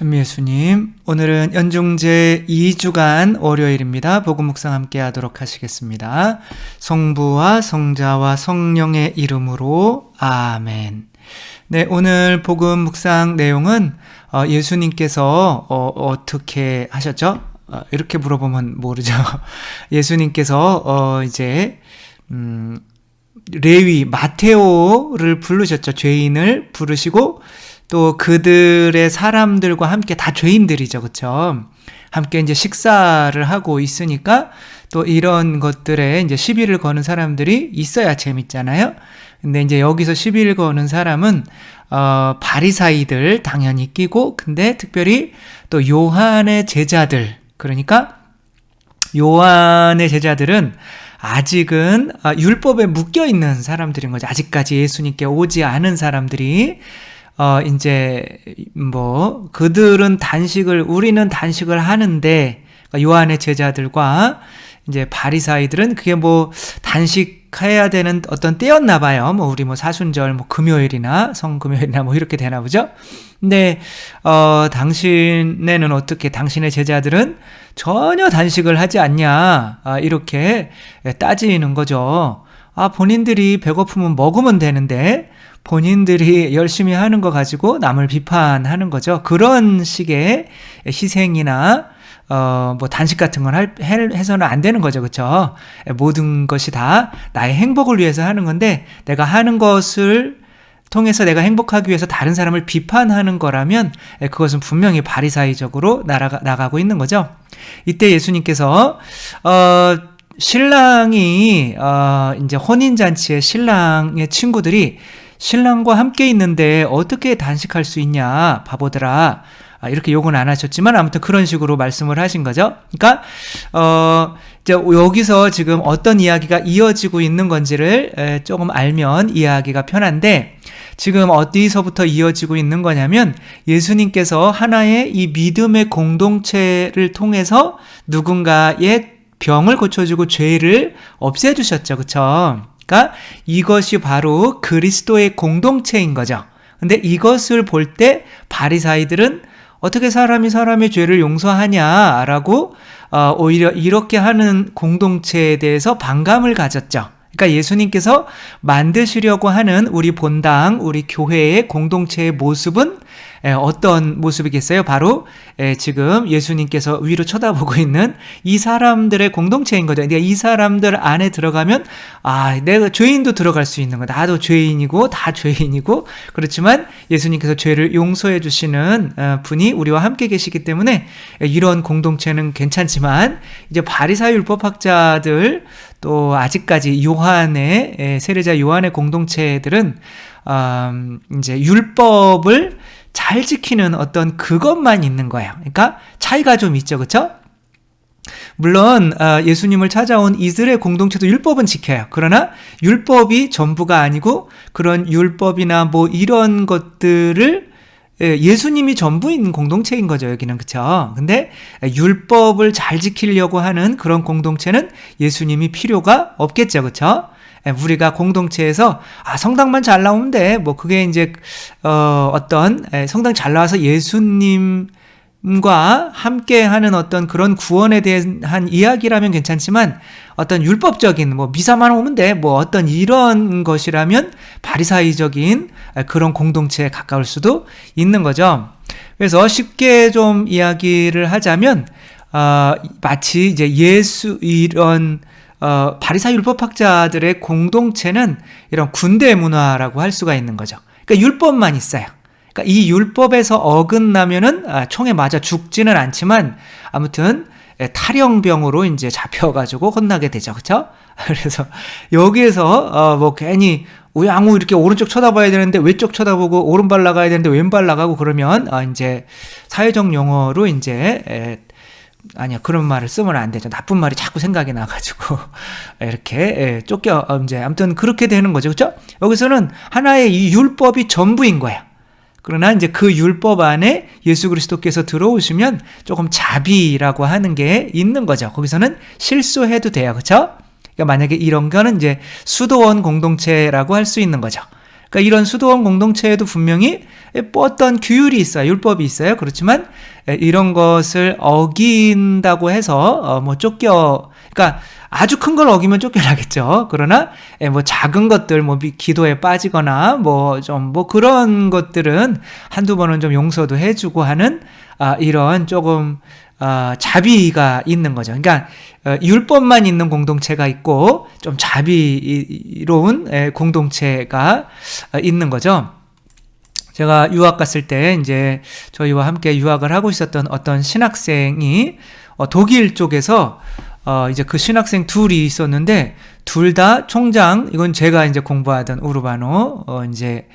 찬미 예수님, 오늘은 연중제 2주간 월요일입니다. 복음 묵상 함께 하도록 하시겠습니다. 성부와 성자와 성령의 이름으로 아멘. 네, 오늘 복음 묵상 내용은 예수님께서 어떻게 하셨죠? 이렇게 물어보면 모르죠. 예수님께서 레위 마테오를 부르셨죠. 죄인을 부르시고 또 그들의 사람들과 함께 다 죄인들이죠. 그렇죠? 함께 이제 식사를 하고 있으니까 또 이런 것들에 이제 시비를 거는 사람들이 있어야 재밌잖아요. 근데 이제 여기서 시비를 거는 사람은 바리사이들 당연히 끼고, 근데 특별히 또 요한의 제자들, 그러니까 요한의 제자들은 아직은 율법에 묶여 있는 사람들인 거죠. 아직까지 예수님께 오지 않은 사람들이 그들은 우리는 단식을 하는데, 요한의 제자들과 이제 바리사이들은 그게 단식해야 되는 어떤 때였나 봐요. 우리 사순절, 금요일이나 성금요일이나 이렇게 되나 보죠. 근데, 당신의 제자들은 전혀 단식을 하지 않냐, 이렇게 따지는 거죠. 본인들이 배고프면 먹으면 되는데, 본인들이 열심히 하는 거 가지고 남을 비판하는 거죠. 그런 식의 희생이나 단식 같은 건 해서는 안 되는 거죠. 그렇죠? 모든 것이 다 나의 행복을 위해서 하는 건데, 내가 하는 것을 통해서 내가 행복하기 위해서 다른 사람을 비판하는 거라면 그것은 분명히 바리사이적으로 나가고 있는 거죠. 이때 예수님께서 신랑이 이제 혼인잔치에 신랑의 친구들이 신랑과 함께 있는데 어떻게 단식할 수 있냐, 바보들아, 이렇게 욕은 안 하셨지만 아무튼 그런 식으로 말씀을 하신 거죠. 그러니까 이제 여기서 지금 어떤 이야기가 이어지고 있는 건지를 조금 알면 이해하기가 편한데, 지금 어디서부터 이어지고 있는 거냐면, 예수님께서 하나의 이 믿음의 공동체를 통해서 누군가의 병을 고쳐주고 죄를 없애주셨죠. 그렇죠? 그러니까 이것이 바로 그리스도의 공동체인 거죠. 근데 이것을 볼 때 바리사이들은 어떻게 사람이 사람의 죄를 용서하냐라고 오히려 이렇게 하는 공동체에 대해서 반감을 가졌죠. 그러니까 예수님께서 만드시려고 하는 우리 본당, 우리 교회의 공동체의 모습은 어떤 모습이겠어요? 바로 지금 예수님께서 위로 쳐다보고 있는 이 사람들의 공동체인 거죠. 그러니까 이 사람들 안에 들어가면 내가 죄인도 들어갈 수 있는 거, 나도 죄인이고 다 죄인이고, 그렇지만 예수님께서 죄를 용서해 주시는 분이 우리와 함께 계시기 때문에 이런 공동체는 괜찮지만, 이제 바리사이 율법학자들, 또 아직까지 세례자 요한의 공동체들은 이제 율법을 잘 지키는 어떤 그것만 있는 거예요. 그러니까 차이가 좀 있죠, 그렇죠? 물론 예수님을 찾아온 이스라엘 공동체도 율법은 지켜요. 그러나 율법이 전부가 아니고, 그런 율법이나 이런 것들을 예수님이 전부인 공동체인 거죠, 여기는. 그쵸? 근데 율법을 잘 지키려고 하는 그런 공동체는 예수님이 필요가 없겠죠. 그쵸? 우리가 공동체에서 성당만 잘 나오면 돼, 그게 이제 성당 잘 나와서 예수님과 함께 하는 어떤 그런 구원에 대한 이야기라면 괜찮지만, 어떤 율법적인 미사만 오면 돼, 어떤 이런 것이라면 바리사이적인 그런 공동체에 가까울 수도 있는 거죠. 그래서 쉽게 좀 이야기를 하자면 마치 이제 이런 바리사이 율법학자들의 공동체는 이런 군대 문화라고 할 수가 있는 거죠. 그러니까 율법만 있어요. 그러니까 이 율법에서 어긋나면은 총에 맞아 죽지는 않지만, 아무튼 탈영병으로 이제 잡혀가지고 혼나게 되죠. 그쵸? 그래서 여기에서 괜히 우양우 이렇게 오른쪽 쳐다봐야 되는데 왼쪽 쳐다보고, 오른발 나가야 되는데 왼발 나가고 그러면 이제 사회적 용어로 이제 아니야, 그런 말을 쓰면 안 되죠. 나쁜 말이 자꾸 생각이 나가지고 이렇게 쫓겨 이제 아무튼 그렇게 되는 거죠. 그렇죠? 여기서는 하나의 이 율법이 전부인 거예요. 그러나 이제 그 율법 안에 예수 그리스도께서 들어오시면 조금 자비라고 하는 게 있는 거죠. 거기서는 실수해도 돼요. 그렇죠? 그러니까 만약에 이런 거는 이제 수도원 공동체라고 할 수 있는 거죠. 그러니까 이런 수도원 공동체에도 분명히 뭐 어떤 규율이 있어요. 율법이 있어요. 그렇지만 이런 것을 어긴다고 해서 뭐 그러니까 아주 큰 걸 어기면 쫓겨나겠죠. 그러나 뭐 작은 것들, 뭐 기도에 빠지거나 뭐 그런 것들은 한두 번은 좀 용서도 해주고 하는 이런 조금 자비가 있는 거죠. 그러니까 율법만 있는 공동체가 있고 좀 자비로운 공동체가 있는 거죠. 제가 유학 갔을 때 이제 저희와 함께 유학을 하고 있었던 어떤 신학생이 독일 쪽에서 이제 그 신학생 둘이 있었는데 둘 다 총장, 이건 제가 이제 공부하던 우르바노 이제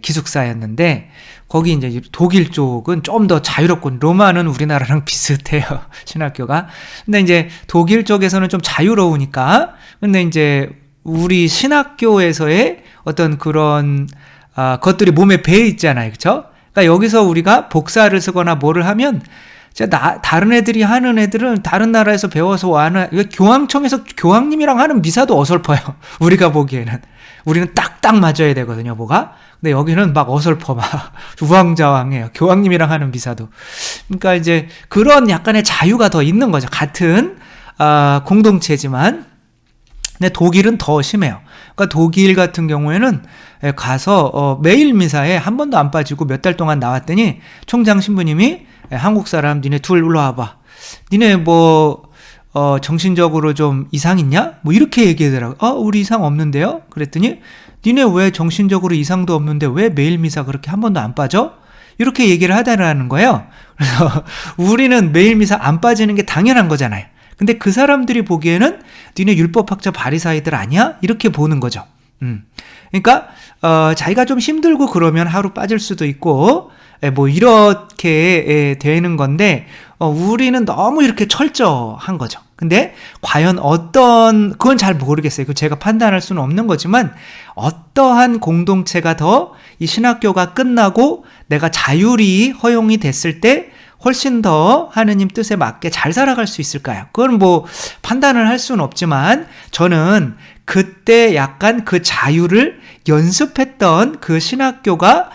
기숙사였는데 거기 이제 독일 쪽은 좀 더 자유롭고 로마는 우리나라랑 비슷해요. 신학교가. 근데 이제 독일 쪽에서는 좀 자유로우니까 근데 이제 우리 신학교에서의 어떤 그런 것들이 몸에 배어 있잖아요. 그렇죠? 그러니까 여기서 우리가 복사를 쓰거나 뭐를 하면 다른 애들이 하는 애들은 다른 나라에서 배워서 와는 교황청에서 교황님이랑 하는 미사도 어설퍼요. 우리가 보기에는. 우리는 딱딱 맞아야 되거든요, 뭐가. 근데 여기는 막 어설퍼, 막 우왕좌왕해요. 교황님이랑 하는 미사도. 그러니까 이제 그런 약간의 자유가 더 있는 거죠. 같은 공동체지만. 근데 독일은 더 심해요. 그러니까 독일 같은 경우에는 가서 매일 미사에 한 번도 안 빠지고 몇 달 동안 나왔더니 총장 신부님이 한국 사람 니네 둘 올라와봐. 니네 뭐 정신적으로 좀 이상 있냐? 뭐 이렇게 얘기하더라고요. 우리 이상 없는데요? 그랬더니 니네 왜 정신적으로 이상도 없는데 왜 매일 미사 그렇게 한 번도 안 빠져? 이렇게 얘기를 하다라는 거예요. 그래서 우리는 매일 미사 안 빠지는 게 당연한 거잖아요. 근데 그 사람들이 보기에는 니네 율법학자 바리사이들 아니야? 이렇게 보는 거죠. 그러니까 자기가 좀 힘들고 그러면 하루 빠질 수도 있고 뭐 이렇게 되는 건데 우리는 너무 이렇게 철저한 거죠. 근데 과연 그건 잘 모르겠어요. 그 제가 판단할 수는 없는 거지만 어떠한 공동체가 더 이 신학교가 끝나고 내가 자율이 허용이 됐을 때 훨씬 더 하느님 뜻에 맞게 잘 살아갈 수 있을까요? 그건 뭐 판단을 할 수는 없지만 저는 그때 약간 그 자유를 연습했던 그 신학교가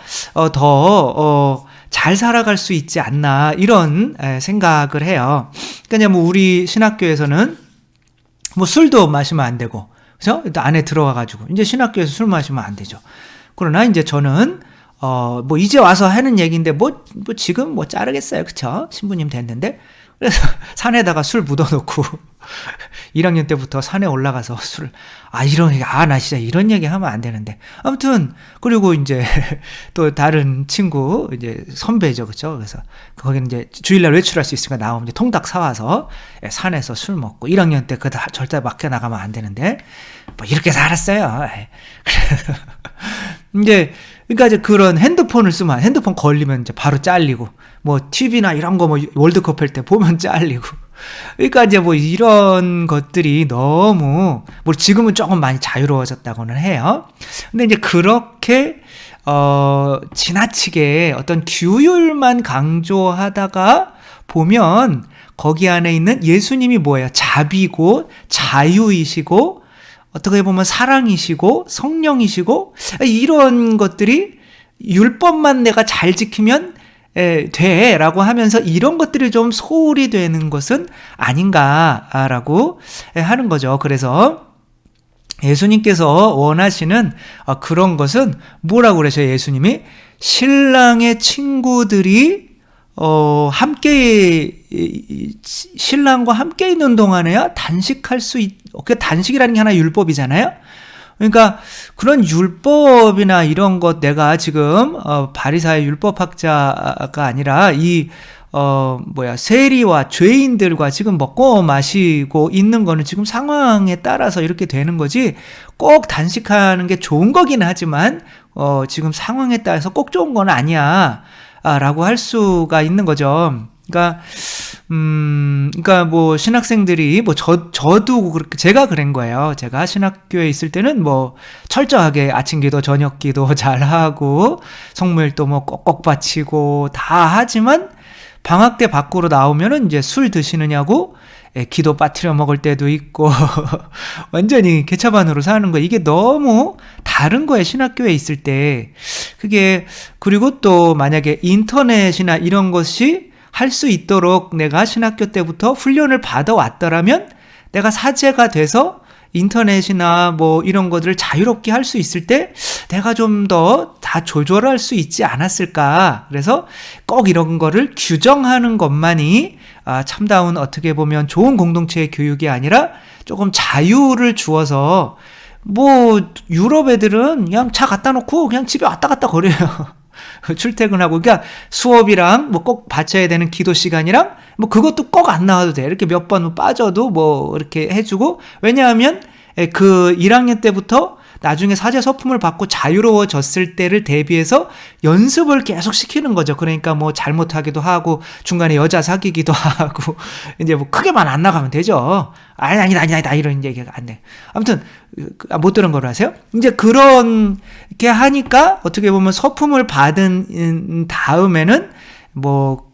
더 잘 살아갈 수 있지 않나 이런 생각을 해요. 그러니까 뭐 우리 신학교에서는 뭐 술도 마시면 안 되고, 그죠? 안에 들어와가지고 이제 신학교에서 술 마시면 안 되죠. 그러나 이제 저는 뭐 이제 와서 하는 얘기인데 뭐 지금 뭐 자르겠어요, 그쵸? 신부님 됐는데. 그래서 산에다가 술 묻어놓고 1학년 때부터 산에 올라가서 나 진짜 이런 얘기 하면 안 되는데. 아무튼, 그리고 이제 또 다른 친구, 이제 선배죠, 그쵸? 그래서 거기는 이제 주일날 외출할 수 있으니까 나오면 이제 통닭 사와서 산에서 술 먹고 1학년 때 그거 절대 밖에 나가면 안 되는데. 뭐 이렇게 살았어요. 그래서 이제 그러니까 이제 그런 핸드폰을 쓰면 핸드폰 걸리면 이제 바로 잘리고 뭐 TV나 이런 거 뭐 월드컵 할 때 보면 잘리고 그러니까 이제 뭐 이런 것들이 너무 뭐 지금은 조금 많이 자유로워졌다고는 해요. 근데 이제 그렇게 지나치게 어떤 규율만 강조하다가 보면 거기 안에 있는 예수님이 뭐예요? 자비고 자유이시고 어떻게 보면 사랑이시고 성령이시고 이런 것들이 율법만 내가 잘 지키면 돼 라고 하면서 이런 것들이 좀 소홀히 되는 것은 아닌가라고 하는 거죠. 그래서 예수님께서 원하시는 그런 것은 뭐라고 그러셔요? 예수님이 신랑의 친구들이 신랑과 함께 있는 동안에야 단식할 수 그 단식이라는 게 하나 율법이잖아요. 그러니까 그런 율법이나 이런 것 내가 지금 바리사의 율법학자가 아니라 세리와 죄인들과 지금 먹고 마시고 있는 거는 지금 상황에 따라서 이렇게 되는 거지 꼭 단식하는 게 좋은 거긴 하지만 지금 상황에 따라서 꼭 좋은 건 아니야 라고 할 수가 있는 거죠. 그러니까 뭐 신학생들이 저도 그렇게 제가 그런 거예요. 제가 신학교에 있을 때는 뭐 철저하게 아침 기도, 저녁 기도 잘 하고 성모일도 뭐 꼭꼭 바치고 다 하지만 방학 때 밖으로 나오면은 이제 술 드시느냐고 기도 빠뜨려 먹을 때도 있고 완전히 개차반으로 사는 거, 이게 너무 다른 거예요, 신학교에 있을 때. 그게, 그리고 또 만약에 인터넷이나 이런 것이 할 수 있도록 내가 신학교 때부터 훈련을 받아왔더라면 내가 사제가 돼서 인터넷이나 뭐 이런 것들을 자유롭게 할 수 있을 때 내가 좀 더 다 조절할 수 있지 않았을까. 그래서 꼭 이런 거를 규정하는 것만이 참다운, 어떻게 보면 좋은 공동체의 교육이 아니라 조금 자유를 주어서, 뭐 유럽 애들은 그냥 차 갖다 놓고 그냥 집에 왔다 갔다 거려요. 출퇴근하고. 그러니까 수업이랑 뭐 꼭 바쳐야 되는 기도 시간이랑 뭐 그것도 꼭 안 나와도 돼. 이렇게 몇 번 빠져도 뭐 이렇게 해주고. 왜냐하면 그 1학년 때부터 나중에 사제 서품을 받고 자유로워졌을 때를 대비해서 연습을 계속 시키는 거죠. 그러니까 뭐 잘못하기도 하고 중간에 여자 사귀기도 하고 이제 뭐 크게만 안 나가면 되죠. 아니다 이런 얘기가 안 돼. 아무튼 못 들은 거로 하세요. 이제 그렇게 하니까 어떻게 보면 서품을 받은 다음에는 뭐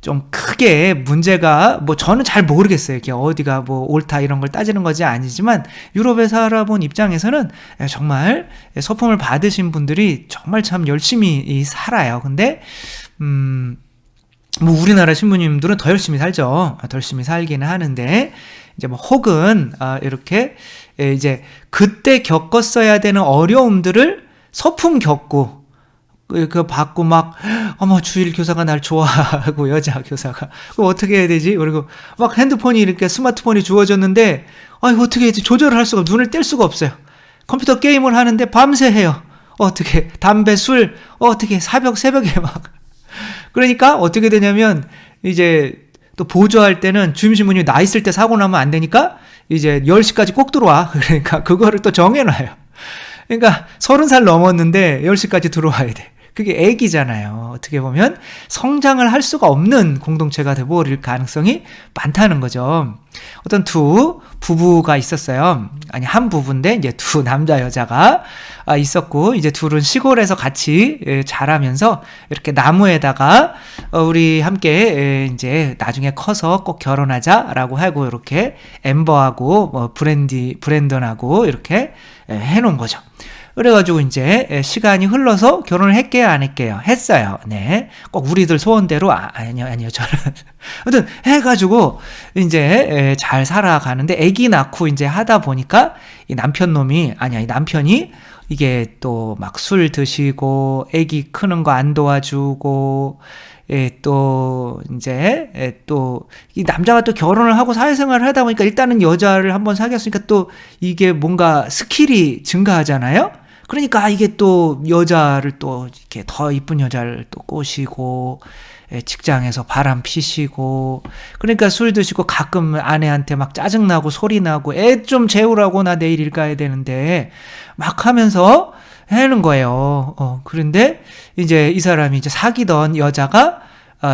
좀 크게 문제가, 뭐 저는 잘 모르겠어요. 이게 어디가 뭐 옳다 이런 걸 따지는 것이 아니지만 유럽에 살아본 입장에서는 정말 서품을 받으신 분들이 정말 참 열심히 살아요. 근데 뭐 우리나라 신부님들은 더 열심히 살죠. 더 열심히 살기는 하는데, 이제 뭐 혹은 이렇게 이제 그때 겪었어야 되는 어려움들을 서품 겪고 그거 받고 막, 어머, 주일 교사가 날 좋아하고, 여자 교사가. 그럼 어떻게 해야 되지? 그리고 막 핸드폰이 이렇게 스마트폰이 주어졌는데, 이거 어떻게 해야지? 조절을 할 수가, 눈을 뗄 수가 없어요. 컴퓨터 게임을 하는데 밤새 해요. 어떻게, 담배, 술, 어떻게, 새벽에 막. 그러니까 어떻게 되냐면, 이제 또 보조할 때는 주임신부님이 나 있을 때 사고 나면 안 되니까, 이제 10시까지 꼭 들어와. 그러니까 그거를 또 정해놔요. 그러니까 30살 넘었는데 10시까지 들어와야 돼. 그게 애기잖아요. 어떻게 보면 성장을 할 수가 없는 공동체가 되어버릴 가능성이 많다는 거죠. 어떤 두 부부가 있었어요. 아니, 한 부부인데 이제 두 남자 여자가 있었고, 이제 둘은 시골에서 같이 자라면서 이렇게 나무에다가 우리 함께 이제 나중에 커서 꼭 결혼하자라고 하고, 이렇게 엠버하고 뭐 브랜던하고 이렇게 해놓은 거죠. 그래가지고 이제 시간이 흘러서 결혼을 했게요, 안 했게요? 했어요. 네. 꼭 우리들 소원대로 아니요 저는 아무튼 해가지고 이제 잘 살아가는데, 아기 낳고 이제 하다 보니까 이 남편이 이게 또 막 술 드시고 아기 크는 거 안 도와주고, 또 이제 또 이 남자가 또 결혼을 하고 사회생활을 하다 보니까 일단은 여자를 한번 사귀었으니까 또 이게 뭔가 스킬이 증가하잖아요. 그러니까 이게 또 여자를 또 이렇게 더 이쁜 여자를 또 꼬시고, 직장에서 바람 피시고, 그러니까 술 드시고 가끔 아내한테 막 짜증나고 소리나고, 애 좀 재우라고, 나 내일 일 가야 되는데 막 하면서 하는 거예요. 그런데 이제 이 사람이 이제 사귀던 여자가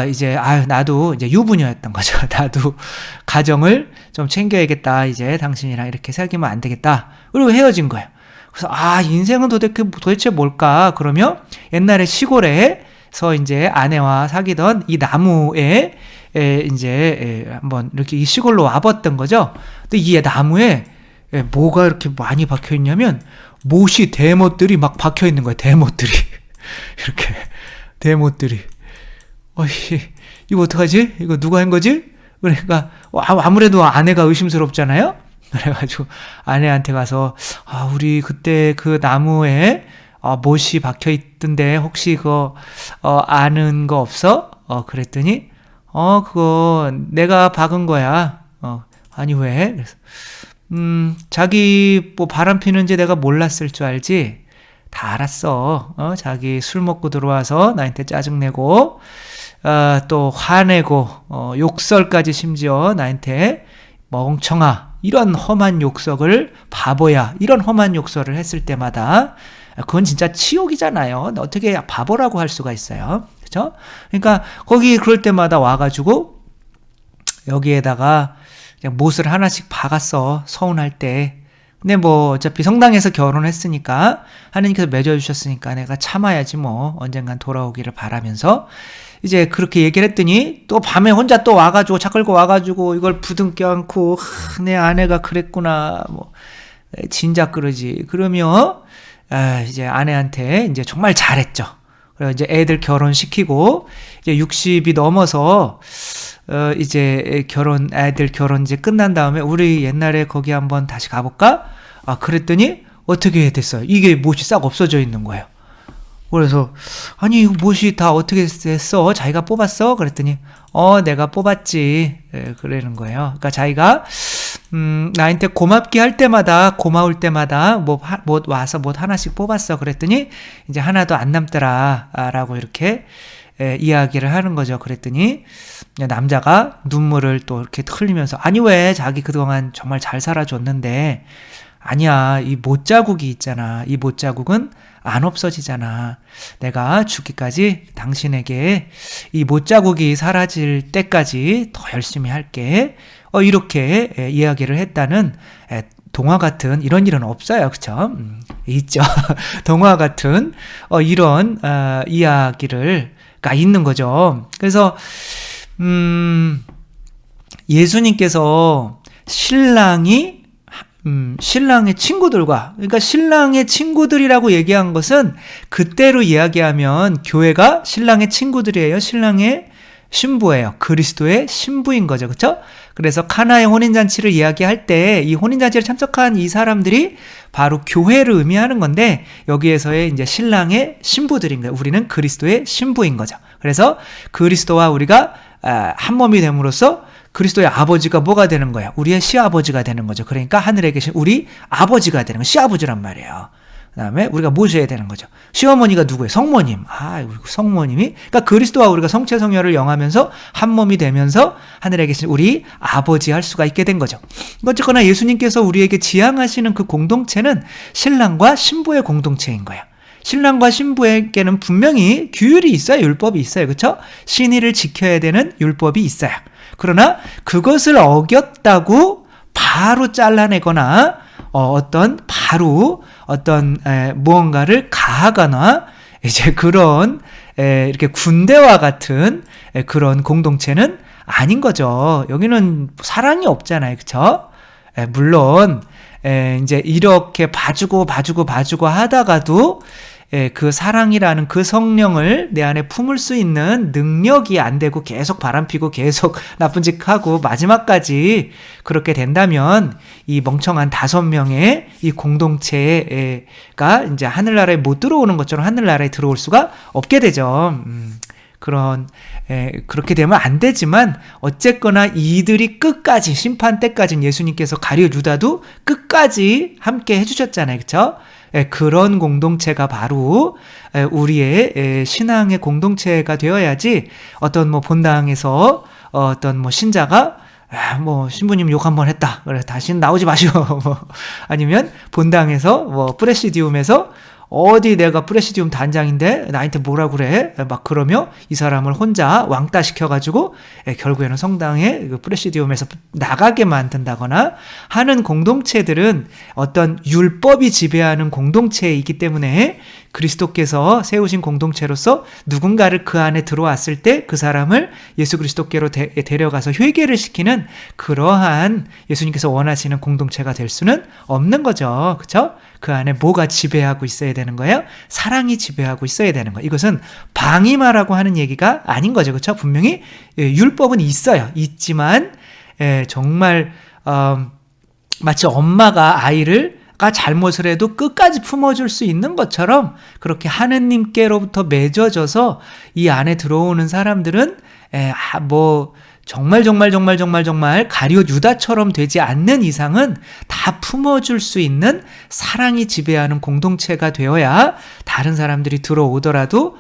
이제 나도 이제 유부녀였던 거죠. 나도 가정을 좀 챙겨야겠다. 이제 당신이랑 이렇게 사귀면 안 되겠다. 그리고 헤어진 거예요. 그래서 인생은 도대체 뭘까? 그러면 옛날에 시골에서 이제 아내와 사귀던 이 나무에 이제 한번 이렇게 이 시골로 와봤던 거죠. 근데 이 나무에 뭐가 이렇게 많이 박혀 있냐면 못이, 대못들이 막 박혀 있는 거예요. 대못들이 이렇게 대못들이. 이거 어떡하지? 이거 누가 한 거지? 그러니까 아무래도 아내가 의심스럽잖아요. 그래가지고 아내한테 가서 우리 그때 그 나무에 못이 박혀 있던데 혹시 그거 아는 거 없어? 그랬더니 그거 내가 박은 거야. 아니 왜? 그래서 자기 뭐 바람 피는지 내가 몰랐을 줄 알지? 다 알았어. 자기 술 먹고 들어와서 나한테 짜증내고 또 화내고 욕설까지 심지어 나한테 멍청아, 이런 험한 욕설을, 바보야, 이런 험한 욕설을 했을 때마다 그건 진짜 치욕이잖아요. 어떻게 바보라고 할 수가 있어요. 그렇죠? 그러니까 거기 그럴 때마다 와가지고 여기에다가 그냥 못을 하나씩 박았어. 서운할 때. 근데 뭐 어차피 성당에서 결혼했으니까, 하느님께서 맺어주셨으니까 내가 참아야지 뭐, 언젠간 돌아오기를 바라면서 이제 그렇게 얘기를 했더니 또 밤에 혼자 또 와가지고 차 끌고 와가지고 이걸 부둥켜 안고 내 아내가 그랬구나 뭐 진작 그러지 그러며 이제 아내한테 이제 정말 잘했죠. 그래서 이제 애들 결혼시키고 이제 60이 넘어서 이제 애들 결혼 이제 끝난 다음에 우리 옛날에 거기 한번 다시 가볼까? 그랬더니 어떻게 됐어요? 이게 못이 싹 없어져 있는 거예요. 그래서 아니 이거 못이 다 어떻게 됐어? 자기가 뽑았어? 그랬더니 내가 뽑았지. 그러는 거예요. 그러니까 자기가 나한테 고맙게 할 때마다 고마울 때마다 뭐 와서 못 하나씩 뽑았어. 그랬더니 이제 하나도 안 남더라라고 이렇게 이야기를 하는 거죠. 그랬더니 남자가 눈물을 또 이렇게 흘리면서 아니 왜 자기 그동안 정말 잘 살아줬는데 아니야 이 못자국이 있잖아. 이 못자국은 안 없어지잖아. 내가 죽기까지 당신에게 이 못자국이 사라질 때까지 더 열심히 할게. 이렇게 이야기를 했다는 동화 같은 이런 일은 없어요. 그쵸? 있죠. 동화 같은 이런 이야기가 있는 거죠. 그래서 예수님께서 신랑의 친구들과, 그러니까 신랑의 친구들이라고 얘기한 것은 그때로 이야기하면 교회가 신랑의 친구들이에요. 신랑의 신부예요. 그리스도의 신부인 거죠. 그렇죠? 그래서 카나의 혼인잔치를 이야기할 때 이 혼인잔치를 참석한 이 사람들이 바로 교회를 의미하는 건데 여기에서의 이제 신랑의 신부들인 거예요. 우리는 그리스도의 신부인 거죠. 그래서 그리스도와 우리가 한 몸이 됨으로써 그리스도의 아버지가 뭐가 되는 거야? 우리의 시아버지가 되는 거죠. 그러니까 하늘에 계신 우리 아버지가 되는 거, 시아버지란 말이에요. 그 다음에 우리가 모셔야 되는 거죠. 시어머니가 누구예요? 성모님. 성모님이. 그러니까 그리스도와 우리가 성체 성혈을 영하면서 한 몸이 되면서 하늘에 계신 우리 아버지 할 수가 있게 된 거죠. 어쨌거나 예수님께서 우리에게 지향하시는 그 공동체는 신랑과 신부의 공동체인 거예요. 신랑과 신부에게는 분명히 규율이 있어요. 율법이 있어요. 그렇죠? 신의를 지켜야 되는 율법이 있어요. 그러나 그것을 어겼다고 바로 잘라내거나 어떤 무언가를 가하거나 이제 그런 이렇게 군대와 같은 그런 공동체는 아닌 거죠. 여기는 사랑이 없잖아요. 그렇죠? 물론 이제 이렇게 봐주고 하다가도 그 사랑이라는 그 성령을 내 안에 품을 수 있는 능력이 안 되고 계속 바람피고 계속 나쁜 짓 하고 마지막까지 그렇게 된다면 이 멍청한 5명의 이 공동체가 이제 하늘나라에 못 들어오는 것처럼 하늘나라에 들어올 수가 없게 되죠. 그렇게 되면 안 되지만 어쨌거나 이들이 끝까지 심판 때까지는 예수님께서 가룟 유다도 끝까지 함께 해주셨잖아요. 그렇죠? 그런 공동체가 바로 우리의 신앙의 공동체가 되어야지 어떤 본당에서 어떤 신자가 신부님 욕 한번 했다. 그래 다시는 나오지 마시오. 아니면 본당에서 프레시디움에서 어디 내가 프레시디움 단장인데 나한테 뭐라 그래? 막 그러며 이 사람을 혼자 왕따 시켜가지고 결국에는 성당에 그 프레시디움에서 나가게 만든다거나 하는 공동체들은 어떤 율법이 지배하는 공동체이기 때문에 그리스도께서 세우신 공동체로서 누군가를 그 안에 들어왔을 때 그 사람을 예수 그리스도께로 데려가서 회개를 시키는 그러한 예수님께서 원하시는 공동체가 될 수는 없는 거죠. 그렇죠? 그 안에 뭐가 지배하고 있어야 되는 거예요? 사랑이 지배하고 있어야 되는 거예요. 이것은 방임하라고 하는 얘기가 아닌 거죠. 그렇죠? 분명히 율법은 있어요. 있지만 정말 마치 엄마가 아이가 잘못을 해도 끝까지 품어줄 수 있는 것처럼 그렇게 하느님께로부터 맺어져서 이 안에 들어오는 사람들은 정말 가룟 유다처럼 되지 않는 이상은 다 품어줄 수 있는 사랑이 지배하는 공동체가 되어야 다른 사람들이 들어오더라도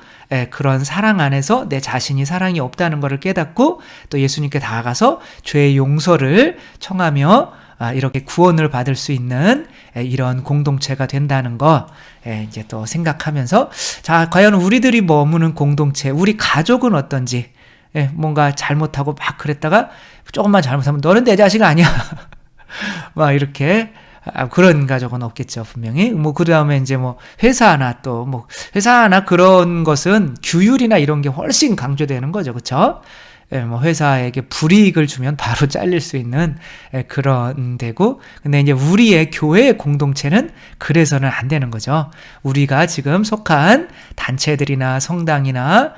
그런 사랑 안에서 내 자신이 사랑이 없다는 것을 깨닫고 또 예수님께 다가가서 죄의 용서를 청하며 이렇게 구원을 받을 수 있는 이런 공동체가 된다는 거 이제 또 생각하면서 자, 과연 우리들이 머무는 공동체, 우리 가족은 어떤지 뭔가 잘못하고 막 그랬다가 조금만 잘못하면 너는 내 자식 아니야. 막 이렇게 그런 가족은 없겠죠, 분명히. 그 다음에 이제 회사나 또, 회사나 그런 것은 규율이나 이런 게 훨씬 강조되는 거죠. 그쵸? 회사에게 불이익을 주면 바로 잘릴 수 있는 그런 데고, 근데 이제 우리의 교회 공동체는 그래서는 안 되는 거죠. 우리가 지금 속한 단체들이나 성당이나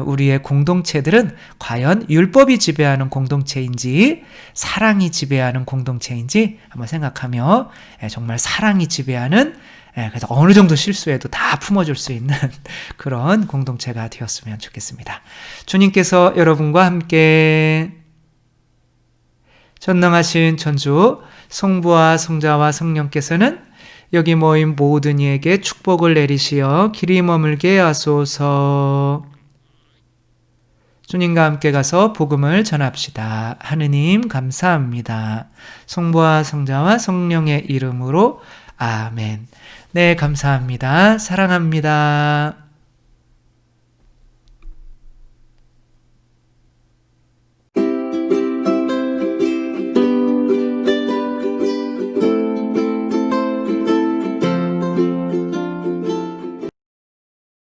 우리의 공동체들은 과연 율법이 지배하는 공동체인지 사랑이 지배하는 공동체인지 한번 생각하며 정말 사랑이 지배하는, 그래서 어느 정도 실수해도 다 품어줄 수 있는 그런 공동체가 되었으면 좋겠습니다. 주님께서 여러분과 함께 전능하신 천주 성부와 성자와 성령께서는 여기 모인 모든 이에게 축복을 내리시어 길이 머물게 하소서. 주님과 함께 가서 복음을 전합시다. 하느님 감사합니다. 성부와 성자와 성령의 이름으로 아멘. 네, 감사합니다. 사랑합니다.